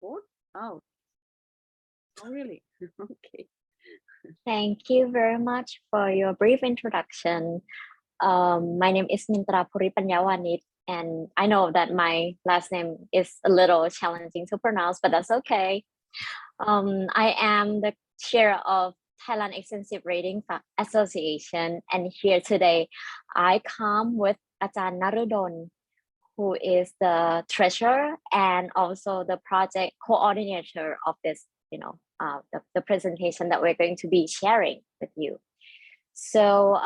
board? Oh, oh really? Okay. Thank you very much for your brief introduction. My name is MIntra Puripunyavanich, and I know that my last name is a little challenging to pronounce, but that's okay. I am the chair of Thailand Extensive Reading Association, and here today I come with Ajahn Narudol, who is the treasurer and also the project coordinator of this, the presentation that we're going to be sharing with you. So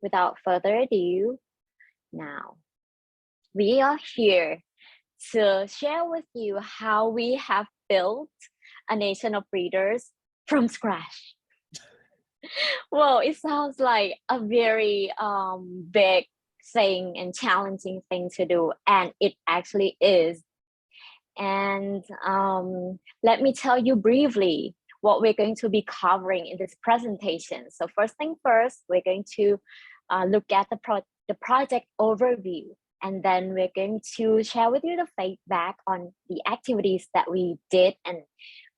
without further ado, now we are here to share with you how we have built a nation of readers from scratch. Well, it sounds like a very big thing and challenging thing to do, and it actually is. And let me tell you briefly what we're going to be covering in this presentation. So first thing first, we're going to look at the project overview, and then we're going to share with you the feedback on the activities that we did and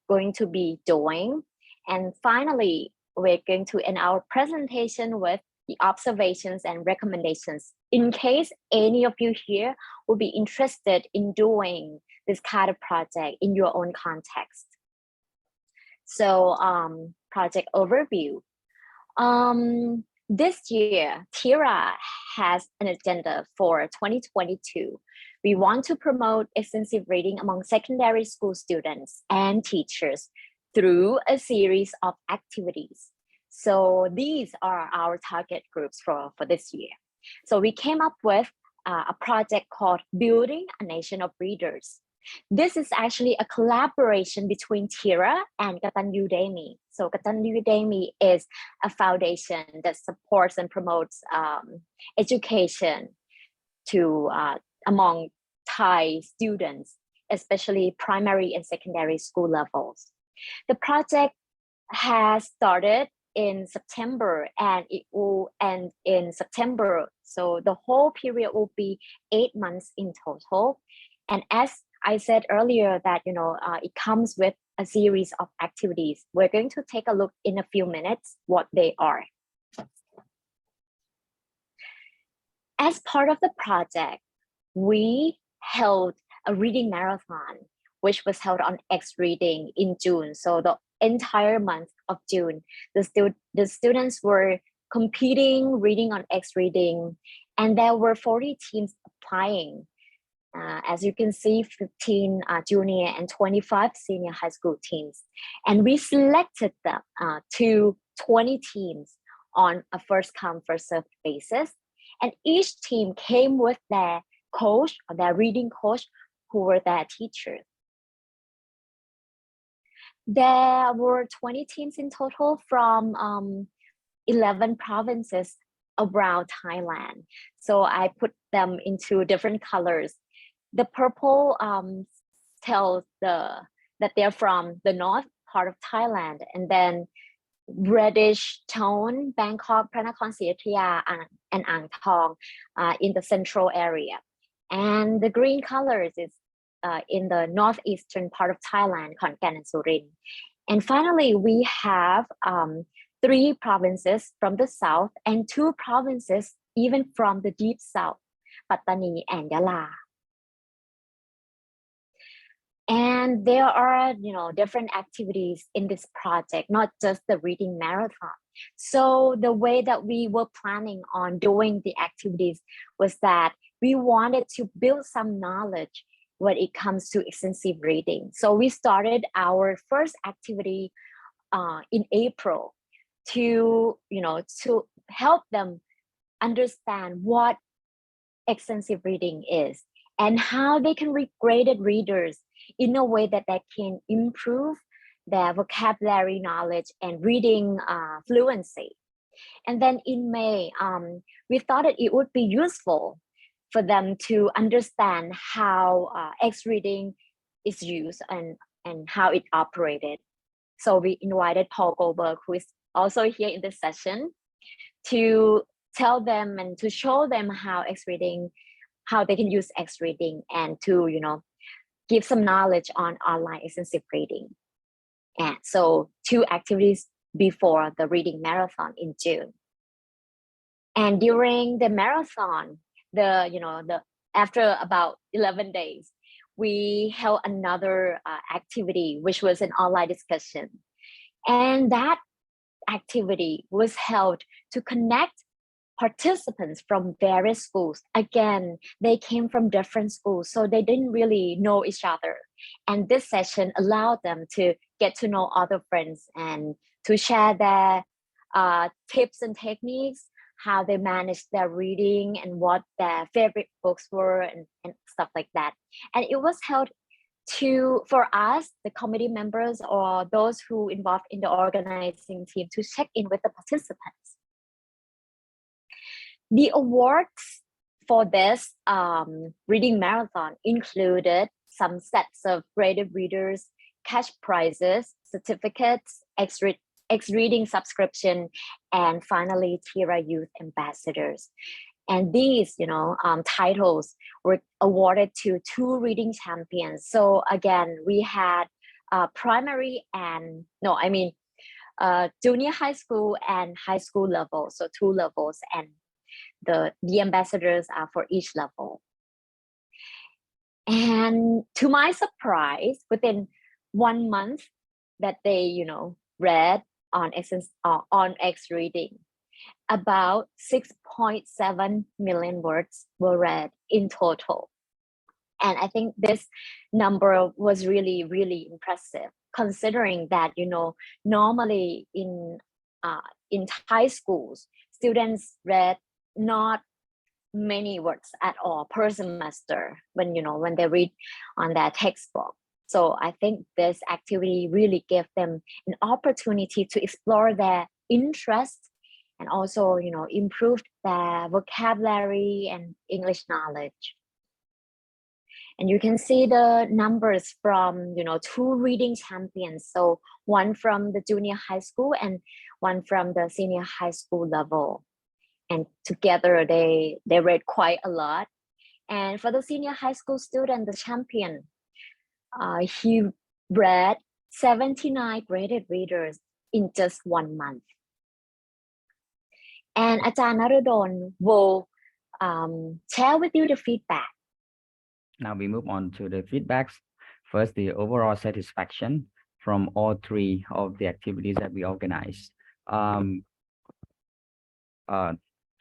going to be doing. And finally, we're going to end our presentation with the observations and recommendations in case any of you here will be interested in doing this kind of project in your own context. So project overview. This year, TERA has an agenda for 2022. We want to promote extensive reading among secondary school students and teachers through a series of activities. So these are our target groups for this year. So we came up with a project called Building a Nation of Readers. This is actually a collaboration between TERA and Udemy. So Udemy is a foundation that supports and promotes education to among Thai students, especially primary and secondary school levels. The project has started in September and it will end in September. So the whole period will be 8 months in total. And as I said earlier that, it comes with a series of activities. We're going to take a look in a few minutes what they are. As part of the project, we held a reading marathon, which was held on Xreading in June. So the entire month of June, the students were competing, reading on Xreading, and there were 40 teams applying. As you can see, 15 junior and 25 senior high school teams. And we selected them to 20 teams on a first come, first served basis. And each team came with their coach or their reading coach who were their teachers. There were 20 teams in total from 11 provinces around Thailand. So I put them into different colors. The purple tells that they're from the north part of Thailand, and then reddish tone, Bangkok, Pranakon Sriyathaya, and Ang Thong in the central area. And the green colors is in the northeastern part of Thailand, Khon Kaen and Surin. And finally, we have 3 provinces from the south and 2 provinces even from the deep south, Pattani and Yala. And there are, different activities in this project, not just the reading marathon. So the way that we were planning on doing the activities was that we wanted to build some knowledge when it comes to extensive reading. So we started our first activity in April to help them understand what extensive reading is and how they can read graded readers in a way that they can improve their vocabulary knowledge and reading fluency. And then in May, we thought that it would be useful for them to understand how Xreading is used and how it operated. So we invited Paul Goldberg, who is also here in this session, to tell them and to show them how they can use Xreading and to, give some knowledge on online extensive reading. And so 2 activities before the reading marathon in June. And during the marathon, after about 11 days, we held another activity, which was an online discussion. And that activity was held to connect participants from various schools. Again, they came from different schools, so they didn't really know each other. And this session allowed them to get to know other friends and to share their tips and techniques, how they managed their reading and what their favorite books were and stuff like that. And it was held for us, the committee members or those who involved in the organizing team, to check in with the participants. The awards for this reading marathon included some sets of graded readers, cash prizes, certificates, Xreading subscription, and finally TERA Youth Ambassadors. And these, titles were awarded to 2 reading champions. So again, we had junior high school and high school level, so 2 levels, and the ambassadors are for each level. And to my surprise, within 1 month that they, read on Xreading, about 6.7 million words were read in total. And I think this number was really, really impressive, considering that, normally in Thai schools, students read not many words at all per semester when they read on their textbook. So I think this activity really gave them an opportunity to explore their interests and also, improved their vocabulary and English knowledge. And you can see the numbers from, 2 reading champions. So 1 from the junior high school and 1 from the senior high school level. And together they read quite a lot. And for the senior high school student, the champion, he read 79 graded readers in just 1 month. And Ajahn Narudol will share with you the feedback. Now we move on to the feedbacks. First, the overall satisfaction from all 3 of the activities that we organized.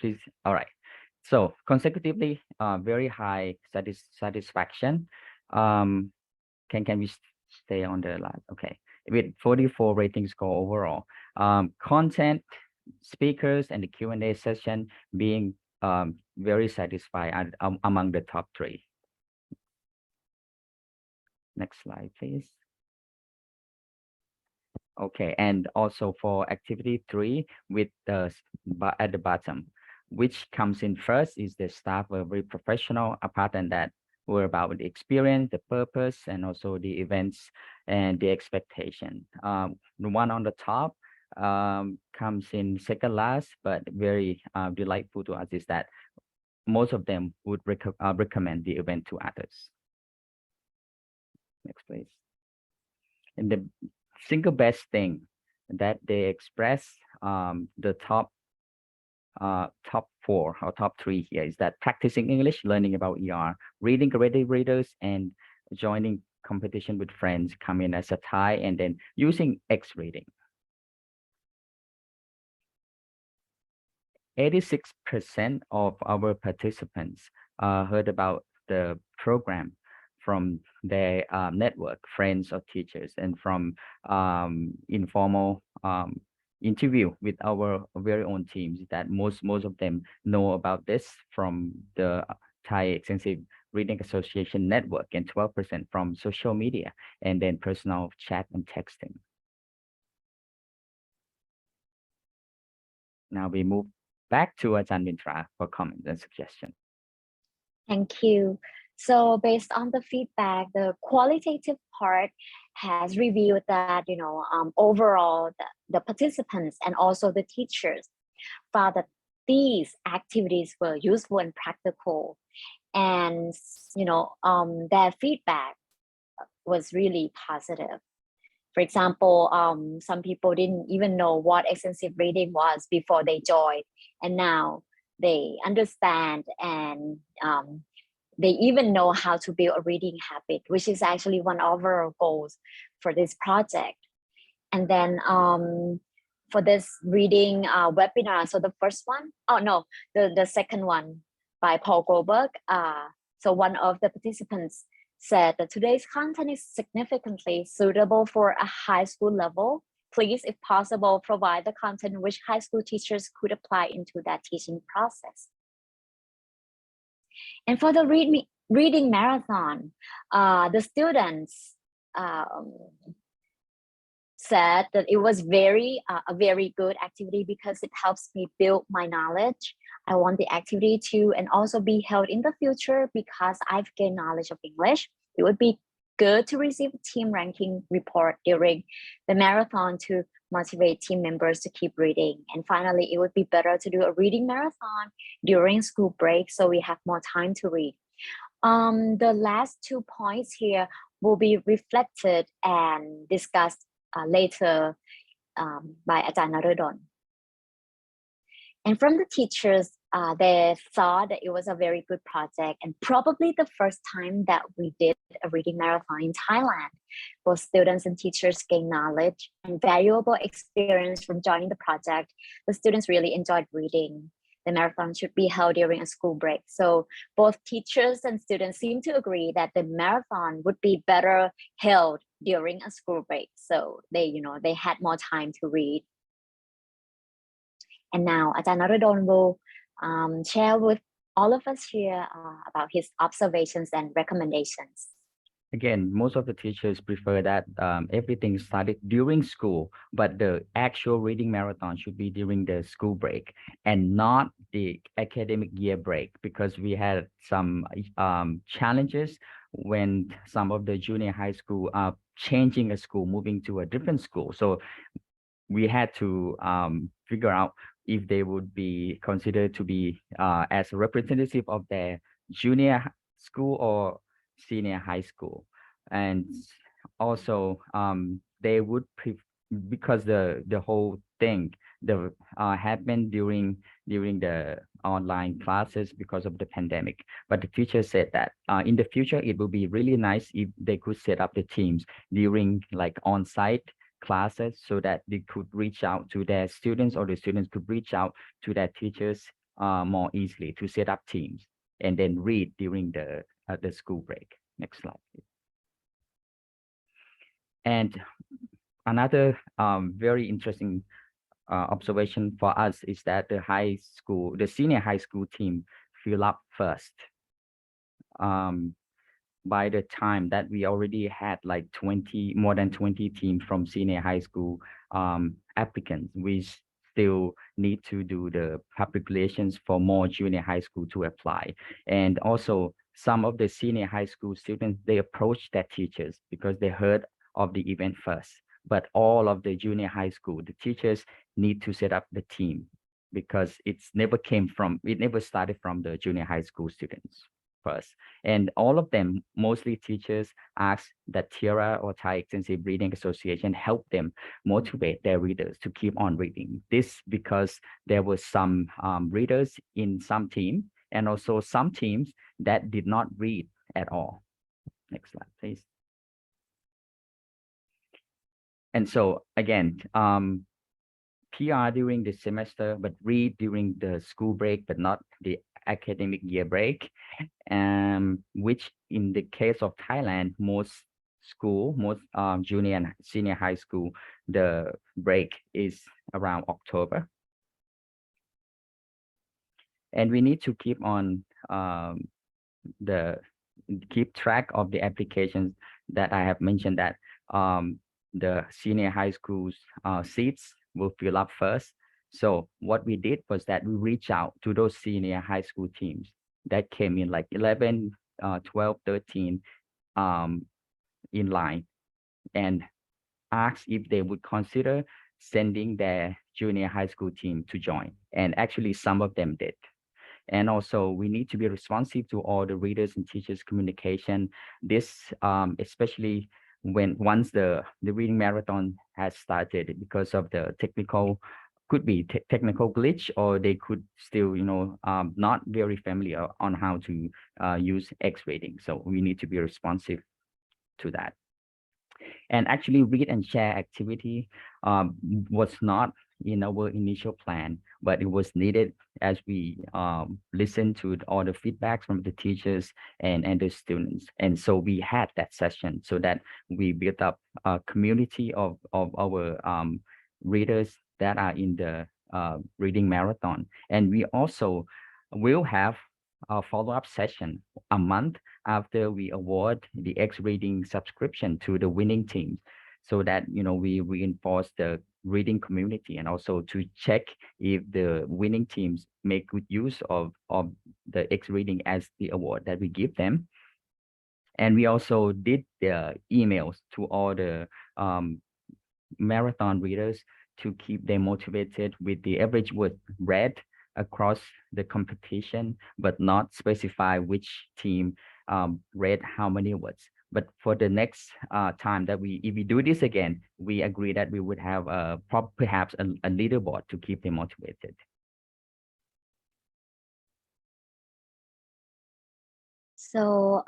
Please, all right. So consecutively, very high satisfaction. Can we stay on the line? Okay, with 44 rating score overall. Content, speakers, and the Q&A session being very satisfied among the top 3. Next slide, please. Okay, and also for activity 3, with the at the bottom, which comes in first is the staff were very professional. Apart from that, were about the experience, the purpose, and also the events and the expectation. The one on the top comes in second last, but very delightful to us is that most of them would recommend the event to others. Next, please. And the single best thing that they express, the top 4 or top 3 here is that practicing English, learning about ER, reading graded readers, and joining competition with friends come in as a tie, and then using Xreading. 86% of our participants heard about the program from their network, friends or teachers, and from informal interview with our very own teams, that most of them know about this from the Thai Extensive Reading Association network, and 12% from social media, and then personal chat and texting. Now we move back to Ajahn MIntra for comments and suggestions. Thank you. So based on the feedback, the qualitative part has revealed that, overall the participants and also the teachers found that these activities were useful and practical. And, their feedback was really positive. For example, some people didn't even know what extensive reading was before they joined, and now they understand, and they even know how to build a reading habit, which is actually one of our goals for this project. And then for this reading webinar, so the first one, oh no, the second one by Paul Goldberg. So one of the participants said that today's content is significantly suitable for a high school level. Please, if possible, provide the content which high school teachers could apply into that teaching process. And for the reading marathon, the students said that it was a very good activity because it helps me build my knowledge. I want the activity to and also be held in the future because I've gained knowledge of English. It would be good to receive a team ranking report during the marathon to motivate team members to keep reading. And finally, it would be better to do a reading marathon during school break so we have more time to read. The last 2 points here will be reflected and discussed later by Ajahn Narudol. And from the teachers, they thought that it was a very good project and probably the first time that we did a reading marathon in Thailand. Both students and teachers gained knowledge and valuable experience from joining the project. The students really enjoyed reading. The marathon should be held during a school break. So both teachers and students seem to agree that the marathon would be better held during a school break. So they had more time to read. And now Ajahn Narudol will share with all of us here about his observations and recommendations. Again, most of the teachers prefer that everything started during school, but the actual reading marathon should be during the school break and not the academic year break, because we had some challenges when some of the junior high school are changing a school, moving to a different school. So we had to figure out if they would be considered to be as a representative of their junior school or senior high school. And also they would because the whole thing happened during the online classes because of the pandemic. But the teacher said that in the future it would be really nice if they could set up the teams during like on-site classes so that they could reach out to their students, or the students could reach out to their teachers more easily to set up teams and then read during the school break. Next slide, please. And another very interesting observation for us is that the senior high school team fill up first. By the time that we already had like more than 20 teams from senior high school applicants, we still need to do the public relations for more junior high school to apply. And also some of the senior high school students, they approached their teachers because they heard of the event first. But all of the junior high school, the teachers need to set up the team because it never started from the junior high school students first. And all of them, mostly teachers, asked that TERA or Thai Extensive Reading Association help them motivate their readers to keep on reading. This because there were some readers in some team and also some teams that did not read at all. Next slide, please. And so again, PR during the semester, but read during the school break, but not the academic year break. Which in the case of Thailand, most junior and senior high school, the break is around October. And we need to keep on keep track of the applications that I have mentioned, that the senior high school's seats will fill up first. So what we did was that we reached out to those senior high school teams that came in like 11, 12, 13 in line, and asked if they would consider sending their junior high school team to join. And actually some of them did. And also we need to be responsive to all the readers and teachers communication. This especially when once the reading marathon has started, because of the technical, could be technical glitch, or they could still, not very familiar on how to use Xreading. So we need to be responsive to that. And actually, read and share activity was not in our initial plan, but it was needed as we listened to all the feedbacks from the teachers and the students. And so we had that session so that we built up a community of our readers that are in the reading marathon. And we also will have a follow-up session a month after we award the Xreading subscription to the winning teams, so that we reinforce the reading community, and also to check if the winning teams make good use of the Xreading as the award that we give them. And we also did the emails to all the marathon readers to keep them motivated with the average word read across the competition, but not specify which team read how many words. But for the next time that if we do this again, we agree that we would have perhaps a leaderboard to keep them motivated. So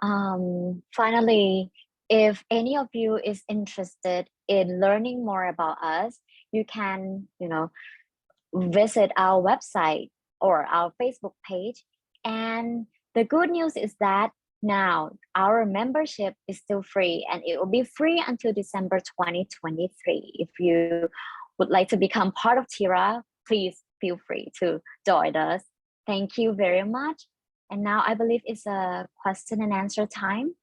finally, if any of you is interested in learning more about us, you can, visit our website or our Facebook page. And the good news is that now our membership is still free, and it will be free until December 2023. If you would like to become part of TERA, please feel free to join us. Thank you very much. And now I believe it's a question and answer time.